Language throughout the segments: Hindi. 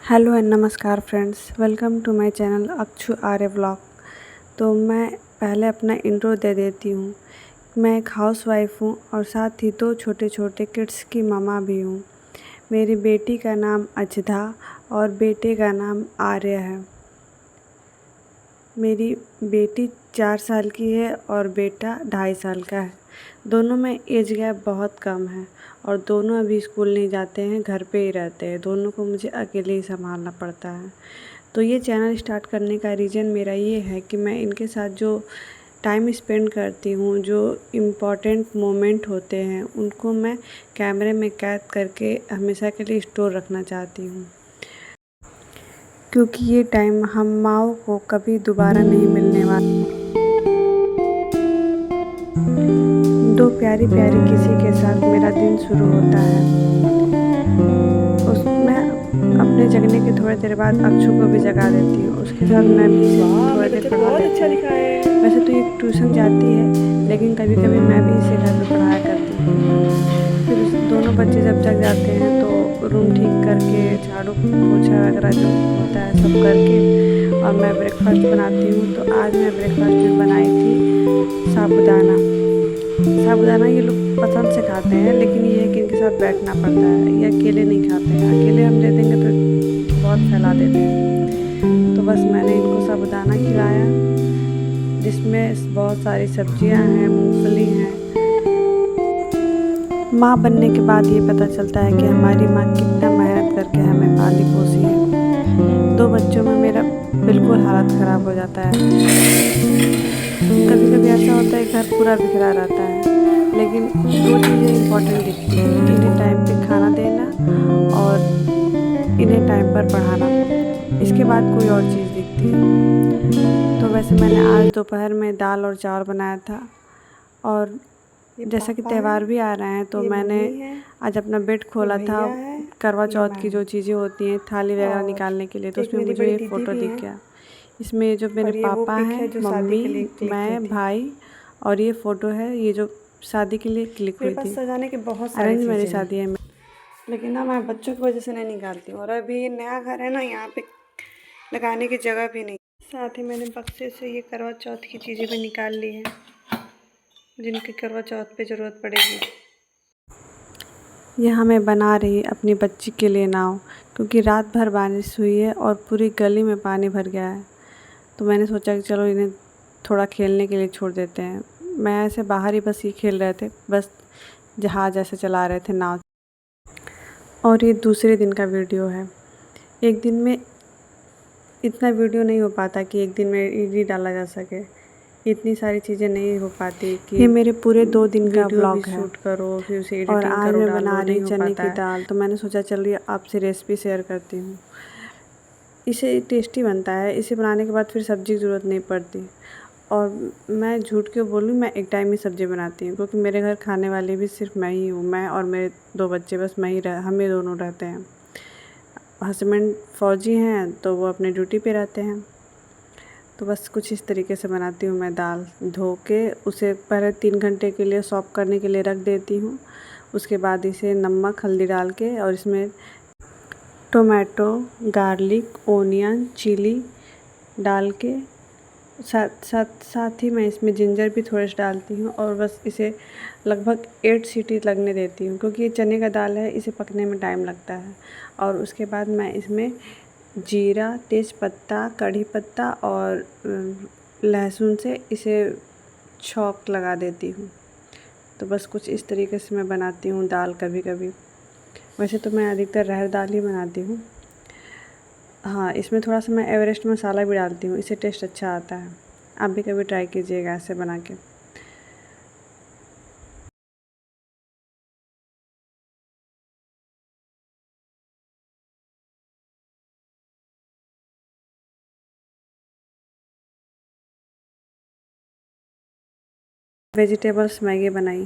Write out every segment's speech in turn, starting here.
हेलो एंड नमस्कार friends, welcome to my channel Akshu Arya vlog. तो मैं पहले अपना इंट्रो दे देती हूँ। मैं एक हाउसवाइफ हूँ और साथ ही 2 छोटे छोटे किड्स की मम्मा भी हूँ। मेरी बेटी का नाम अजधा और बेटे का नाम आर्य है। मेरी बेटी 4 साल की है और बेटा 2.5 साल का है। दोनों में एज गैप बहुत कम है और दोनों अभी स्कूल नहीं जाते हैं, घर पे ही रहते हैं। दोनों को मुझे अकेले ही संभालना पड़ता है। तो ये चैनल स्टार्ट करने का रीज़न मेरा ये है कि मैं इनके साथ जो टाइम स्पेंड करती हूँ, जो इम्पॉर्टेंट मोमेंट होते हैं, उनको मैं कैमरे में कैद करके हमेशा के लिए स्टोर रखना चाहती हूँ, क्योंकि ये टाइम हम माँओं को कभी दोबारा नहीं मिलने वाला। 2 प्यारी प्यारी किसी के साथ मेरा दिन शुरू होता है। मैं अपने जगने के थोड़ी देर बाद अक्षु को भी जगा देती हूँ। उसके साथ मैं भी थोड़ी देर पढ़ा लेती हूँ। वैसे तो ये ट्यूशन जाती है, लेकिन कभी कभी मैं भी इसे घर पे पढ़ाया करती हूँ। फिर दोनों बच्चे जब जग जाते हैं तो रूम ठीक करके, झाड़ू पोछा वगैरह जो होता है सब करके, और मैं ब्रेकफास्ट बनाती हूँ। तो आज मैं ब्रेकफास्ट में बनाई थी साबूदाना। साबूदाना ये लोग पसंद से खाते हैं, लेकिन ये है कि इनके साथ बैठना पड़ता है। ये अकेले नहीं खाते हैं। अकेले हम दे देंगे तो बहुत फैला देते हैं। तो बस मैंने इनको साबूदाना खिलाया, जिसमें बहुत सारी सब्जियां हैं, मूंगफली हैं। माँ बनने के बाद ये पता चलता है कि हमारी माँ कितना मेहनत करके हमें पाली पोसी है। 2 बच्चों में मेरा बिल्कुल हालत ख़राब हो जाता है। कभी कभी ऐसा होता है घर पूरा बिखरा रहता है, लेकिन 2 चीज़ें इम्पोर्टेंट दिखती हैं। इन्हें टाइम पे खाना देना और इन्हें टाइम पर पढ़ाना। इसके बाद कोई और चीज़ दिखती है। तो वैसे मैंने आज दोपहर में दाल और चावल बनाया था, और जैसा कि त्यौहार भी आ रहे हैं तो मैंने आज अपना बेड खोला था करवा चौथ की जो चीज़ें होती हैं थाली वगैरह निकालने के लिए। तो उसमें मुझे ये फ़ोटो दिख गया। इसमें जो मेरे पापा हैं, मम्मी, मैं, भाई, और ये फ़ोटो है ये जो शादी के लिए क्लिक हुई थी। सजाने के बहुत सारी अरेंज चीज़ें मैरिज हैं, शादी है। लेकिन ना मैं बच्चों की वजह से नहीं निकालती हूँ। और अभी ये नया घर है ना, यहाँ पे लगाने की जगह भी नहीं। साथ ही मैंने बक्से से ये करवा चौथ की चीज़ें भी निकाल ली हैं, जिनकी करवा चौथ पे ज़रूरत पड़ेगी। यहाँ मैं बना रही अपनी बच्ची के लिए नाव, क्योंकि रात भर बारिश हुई है और पूरी गली में पानी भर गया है। तो मैंने सोचा कि चलो इन्हें थोड़ा खेलने के लिए छोड़ देते हैं। मैं ऐसे बाहर ही बस ये खेल रहे थे, बस जहाज़ ऐसे चला रहे थे, नाव। और ये दूसरे दिन का वीडियो है। एक दिन में इतना वीडियो नहीं हो पाता कि एक दिन में एडिट डाला जा सके। इतनी सारी चीज़ें नहीं हो पाती कि ये मेरे पूरे 2 दिन का व्लॉग है। शूट करो, फिर उसे और एडिटिंग आज करो, मैं डालो, बना रही नहीं हो चने पाता की है। दाल। तो मैंने सोचा चलिए आपसे रेसिपी शेयर करती हूँ। इसे टेस्टी बनता है। इसे बनाने के बाद फिर सब्ज़ी की ज़रूरत नहीं पड़ती। और मैं झूठ क्यों बोलूँ, मैं एक टाइम ही सब्ज़ी बनाती हूँ, क्योंकि मेरे घर खाने वाले भी सिर्फ मैं ही हूँ। मैं और मेरे 2 बच्चे, बस हम ही दोनों रहते हैं। हस्बैंड फ़ौजी हैं तो वो अपने ड्यूटी पे रहते हैं। तो बस कुछ इस तरीके से बनाती हूँ मैं दाल। धो के उसे पहले 3 घंटे के लिए सॉक करने के लिए रख देती हूँ। उसके बाद इसे नमक हल्दी डाल के, और इसमें टोमेटो, गार्लिक, ओनियन, चिली डाल के, साथ ही मैं इसमें जिंजर भी थोड़े से डालती हूँ। और बस इसे लगभग 8 सीटी लगने देती हूँ, क्योंकि ये चने का दाल है, इसे पकने में टाइम लगता है। और उसके बाद मैं इसमें जीरा, तेज़पत्ता, कढ़ी पत्ता और लहसुन से इसे छौंक लगा देती हूँ। तो बस कुछ इस तरीके से मैं बनाती हूँ दाल कभी कभी। वैसे तो मैं अधिकतर अरहर दाल ही बनाती हूँ। हाँ, इसमें थोड़ा सा मैं एवरेस्ट मसाला भी डालती हूँ, इससे टेस्ट अच्छा आता है। आप भी कभी ट्राई कीजिएगा ऐसे बना के। वेजिटेबल्स मैगी बनाई,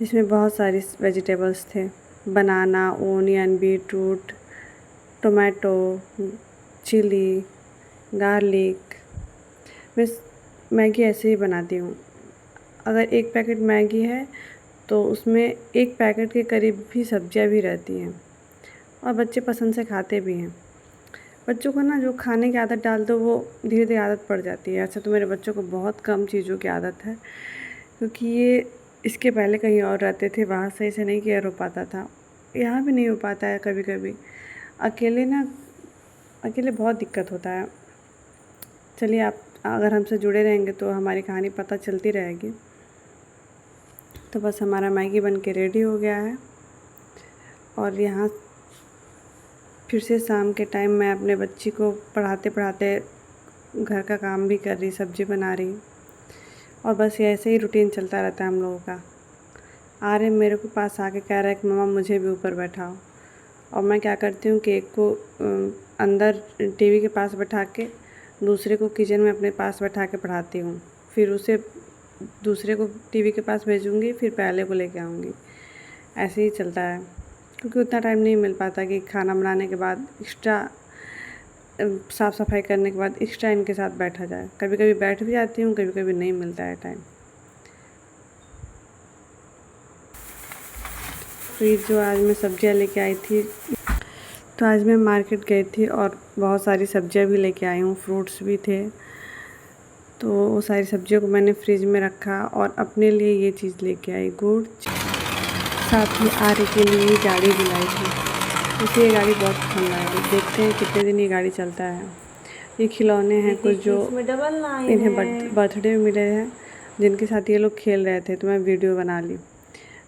जिसमें बहुत सारी वेजिटेबल्स थे। Banana, onion, beetroot, tomato, chilli, garlic. मैं मैगी ऐसे ही बनाती हूँ। अगर 1 पैकेट मैगी है तो उसमें 1 पैकेट के करीब भी सब्जियाँ भी रहती हैं, और बच्चे पसंद से खाते भी हैं। बच्चों को ना जो खाने की आदत डाल दो वो धीरे धीरे आदत पड़ जाती है। ऐसा तो मेरे बच्चों को बहुत कम चीज़ों की आदत है, क्योंकि ये इसके पहले कहीं और रहते थे, वहाँ सही से नहीं केयर हो पाता था, यहाँ भी नहीं हो पाता है कभी कभी। अकेले बहुत दिक्कत होता है। चलिए, आप अगर हमसे जुड़े रहेंगे तो हमारी कहानी पता चलती रहेगी। तो बस हमारा मैगी बन के रेडी हो गया है, और यहाँ फिर से शाम के टाइम मैं अपने बच्ची को पढ़ाते पढ़ाते घर का काम भी कर रही, सब्ज़ी बना रही, और बस ये ऐसे ही रूटीन चलता रहता है हम लोगों का। आर्य मेरे को पास आके कह रहा है कि मम्मा मुझे भी ऊपर बैठाओ, और मैं क्या करती हूँ कि एक को अंदर टीवी के पास बैठा के दूसरे को किचन में अपने पास बैठा के पढ़ाती हूँ, फिर उसे दूसरे को टीवी के पास भेजूँगी, फिर पहले को लेके आऊँगी। ऐसे ही चलता है, क्योंकि उतना टाइम नहीं मिल पाता कि खाना बनाने के बाद एक्स्ट्रा साफ़ सफाई करने के बाद एक्स्ट्रा इनके साथ बैठा जाए। कभी कभी बैठ भी जाती हूँ, कभी कभी नहीं मिलता है टाइम। फिर जो आज मैं सब्जियाँ लेके आई थी, तो आज मैं मार्केट गई थी और बहुत सारी सब्जियाँ भी लेके आई हूँ, फ्रूट्स भी थे। तो वो सारी सब्जियों को मैंने फ्रिज में रखा और अपने लिए ये चीज़ लेके आई, गुड़। साथ ही आर्य के लिए गाड़ी भी लाई थी, उसे ये गाड़ी बहुत पसंद आई। देखते हैं कितने दिन ये गाड़ी चलता है। ये खिलौने हैं कुछ जो इन्हें बर्थडे में मिले हैं, जिनके साथ ये लोग खेल रहे थे, तो मैं वीडियो बना ली।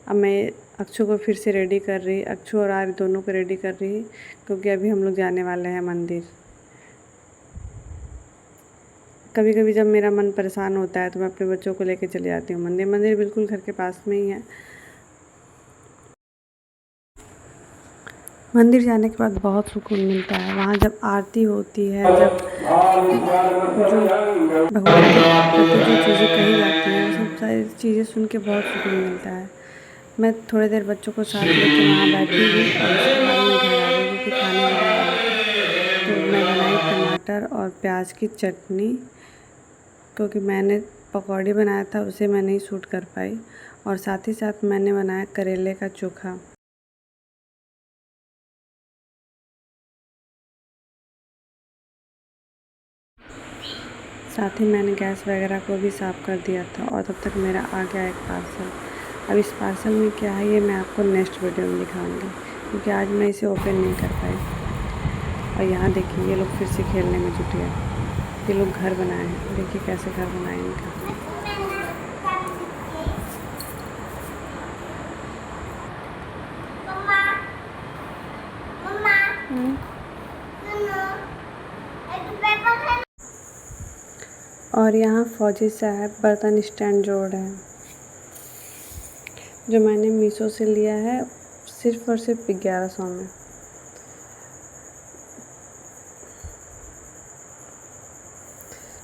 अब मैं अक्षु को फिर से रेडी कर रही, अक्षु और आर्य दोनों को रेडी कर रही, क्योंकि अभी हम लोग जाने वाले हैं मंदिर। कभी कभी जब मेरा मन परेशान होता है तो मैं अपने बच्चों को लेके चले जाती हूँ मंदिर। मंदिर बिल्कुल घर के पास में ही है। मंदिर जाने के बाद बहुत सुकून मिलता है। वहाँ जब आरती होती है, जब जो भगवान के प्रति जो चीज़ें कही जाती हैं, वो सब सारी चीज़ें सुन के बहुत सुकून मिलता है। मैं थोड़ी देर बच्चों को साथ लेके वहाँ बैठी हुई, और उसके बाद मैं घर आ गई, क्योंकि खाने बनाया था। तो मैं बनाई टमाटर और प्याज की चटनी, क्योंकि मैंने पकौड़ी बनाया था उसे मैं नहीं शूट कर पाई, और साथ ही साथ मैंने बनाया करेले का चोखा। साथ ही मैंने गैस वगैरह को भी साफ़ कर दिया था, और तब तक मेरा आ गया एक पार्सल। अब इस पार्सल में क्या है ये मैं आपको नेक्स्ट वीडियो में दिखाऊंगी, क्योंकि आज मैं इसे ओपन नहीं कर पाई। और यहाँ देखिए ये लोग फिर से खेलने में जुट गए। ये लोग घर बनाए हैं, देखिए कैसे घर बनाए इनका। और यहाँ फौजी साहब बर्तन स्टैंड जोड़ रहे हैं, जो मैंने मीशो से लिया है सिर्फ़ और सिर्फ 1100 में।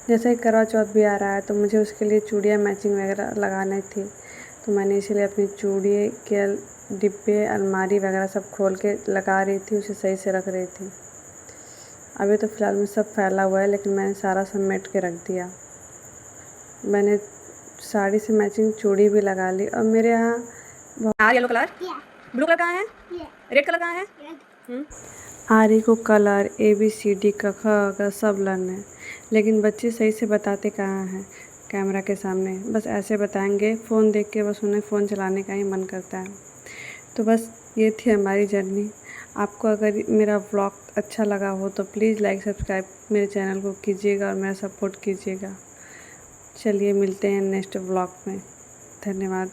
जैसे करवा चौथ भी आ रहा है, तो मुझे उसके लिए चूड़ियाँ मैचिंग वगैरह लगानी थी, तो मैंने इसीलिए अपनी चूड़ी के डिब्बे, अलमारी वगैरह सब खोल के लगा रही थी, उसे सही से रख रही थी। अभी तो फ़िलहाल में सब फैला हुआ है, लेकिन मैंने सारा समेट के रख दिया। मैंने साड़ी से मैचिंग चूड़ी भी लगा ली। और मेरे यहाँ येलो कलर, ब्लू कलर कहाँ है, रेड कलर कहाँ है। आर्य को कलर ABCD क ख ग सब लर्न है, लेकिन बच्चे सही से बताते कहाँ हैं कैमरा के सामने। बस ऐसे बताएंगे, फ़ोन देख के बस उन्हें फ़ोन चलाने का ही मन करता है। तो बस ये थी हमारी जर्नी। आपको अगर मेरा व्लॉग अच्छा लगा हो तो प्लीज़ लाइक सब्सक्राइब मेरे चैनल को कीजिएगा और मेरा सपोर्ट कीजिएगा। चलिए मिलते हैं नेक्स्ट व्लॉग में। धन्यवाद।